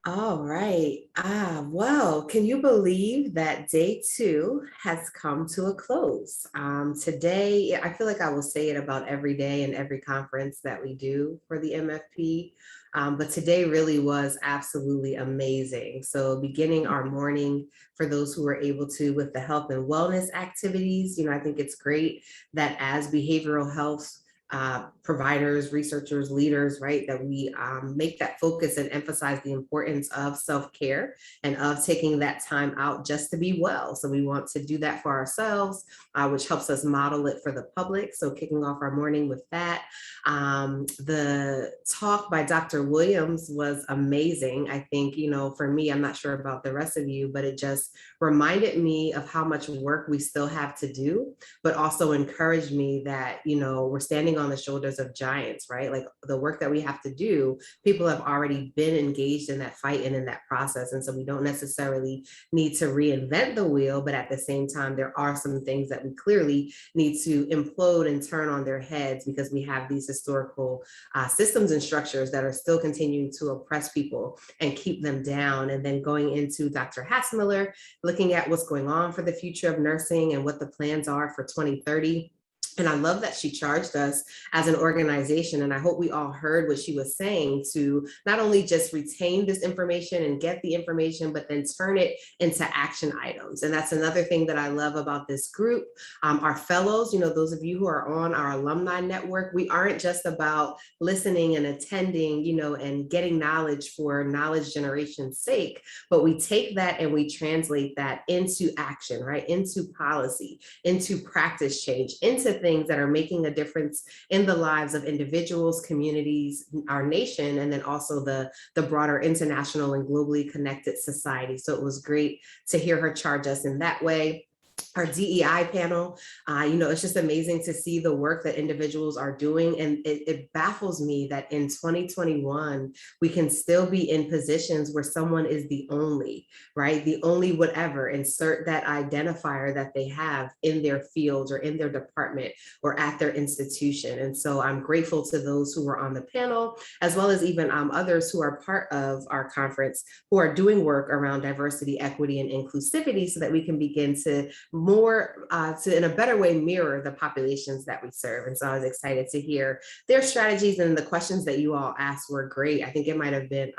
All right. Well, can you believe that day two has come to a close? Today, I feel like I will say it about every day and every conference that we do for the MFP. But today really was absolutely amazing. So, beginning our morning for those who were able to with the health and wellness activities, I think it's great that as behavioral health providers, researchers, leaders, right? That we make that focus and emphasize the importance of self care and of taking that time out just to be well. So we want to do that for ourselves, which helps us model it for the public. So kicking off our morning with that. The talk by Dr. Williams was amazing. I think, for me, I'm not sure about the rest of you, but it just reminded me of how much work we still have to do, but also encouraged me that, we're standing on the shoulders of giants, right? Like the work that we have to do, people have already been engaged in that fight and in that process. And so we don't necessarily need to reinvent the wheel, but at the same time, there are some things that we clearly need to implode and turn on their heads because we have these historical systems and structures that are still continuing to oppress people and keep them down. And then going into Dr. Hatzmiller, looking at what's going on for the future of nursing and what the plans are for 2030. And I love that she charged us as an organization. And I hope we all heard what she was saying to not only just retain this information and get the information, but then turn it into action items. And that's another thing that I love about this group. Our fellows, those of you who are on our alumni network, we aren't just about listening and attending, and getting knowledge for knowledge generation's sake, but we take that and we translate that into action, right? Into policy, into practice change, into things that are making a difference in the lives of individuals, communities, our nation, and then also the broader international and globally connected society. So it was great to hear her charge us in that way. Our DEI panel, it's just amazing to see the work that individuals are doing. And it baffles me that in 2021, we can still be in positions where someone is the only, right? The only whatever, insert that identifier that they have in their field or in their department or at their institution. And so I'm grateful to those who were on the panel, as well as even others who are part of our conference who are doing work around diversity, equity, and inclusivity so that we can begin to more to in a better way mirror the populations that we serve. And so I was excited to hear their strategies, and the questions that you all asked were great. I think it might have been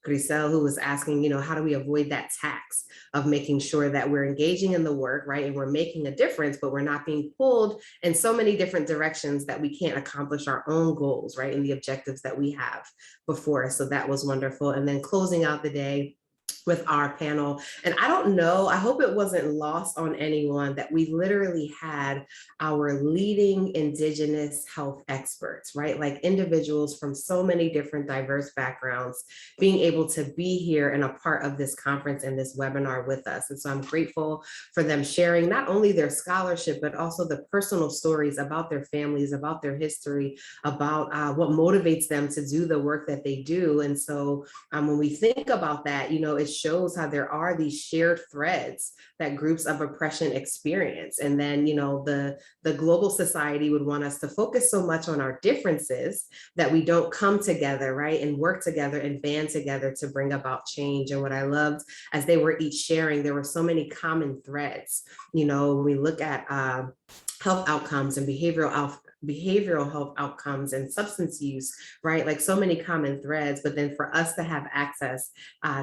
Grisel who was asking, how do we avoid that tax of making sure that we're engaging in the work, right? And we're making a difference, but we're not being pulled in so many different directions that we can't accomplish our own goals, right? And the objectives that we have before us. So that was wonderful. And then closing out the day with our panel. And I don't know, I hope it wasn't lost on anyone that we literally had our leading Indigenous health experts, right? Like individuals from so many different diverse backgrounds being able to be here and a part of this conference and this webinar with us. And so I'm grateful for them sharing not only their scholarship, but also the personal stories about their families, about their history, about what motivates them to do the work that they do. And so when we think about that, it shows how there are these shared threads that groups of oppression experience. And then, the global society would want us to focus so much on our differences that we don't come together, right? And work together and band together to bring about change. And what I loved as they were each sharing, there were so many common threads. When we look at health outcomes and behavioral health outcomes and substance use, right? Like so many common threads, but then for us to have access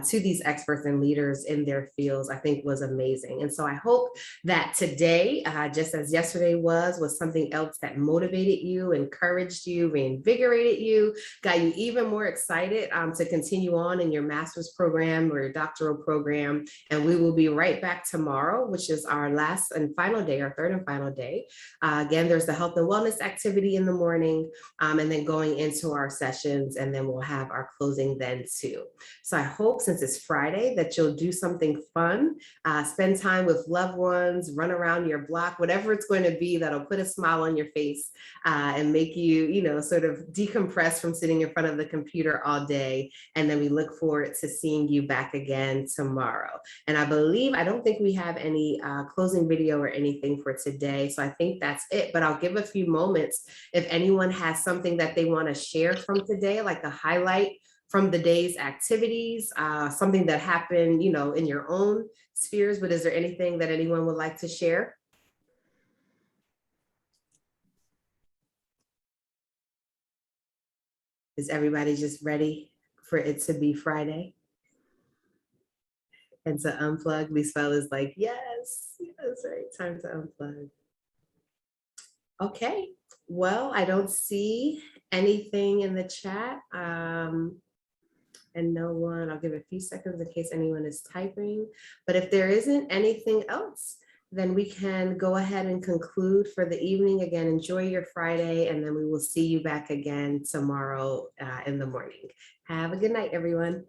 to these experts and leaders in their fields, I think was amazing. And so I hope that today, just as yesterday was something else that motivated you, encouraged you, reinvigorated you, got you even more excited to continue on in your master's program or your doctoral program. And we will be right back tomorrow, which is our last and final day, our third and final day. Again, there's the health and wellness activity in the morning, and then going into our sessions, and then we'll have our closing then too. So I hope, since it's Friday, that you'll do something fun, spend time with loved ones, run around your block, whatever it's going to be that'll put a smile on your face and make you, sort of decompress from sitting in front of the computer all day. And then we look forward to seeing you back again tomorrow. And I don't think we have any closing video or anything for today. So I think that's it, but I'll give a few moments if anyone has something that they want to share from today, like a highlight from the day's activities, something that happened, in your own spheres. But is there anything that anyone would like to share? Is everybody just ready for it to be Friday and to unplug? These fellas like, yes, yes, right, time to unplug. Okay, well, I don't see anything in the chat. And no one, I'll give a few seconds in case anyone is typing. But if there isn't anything else, then we can go ahead and conclude for the evening. Again, enjoy your Friday, and then we will see you back again tomorrow in the morning. Have a good night, everyone.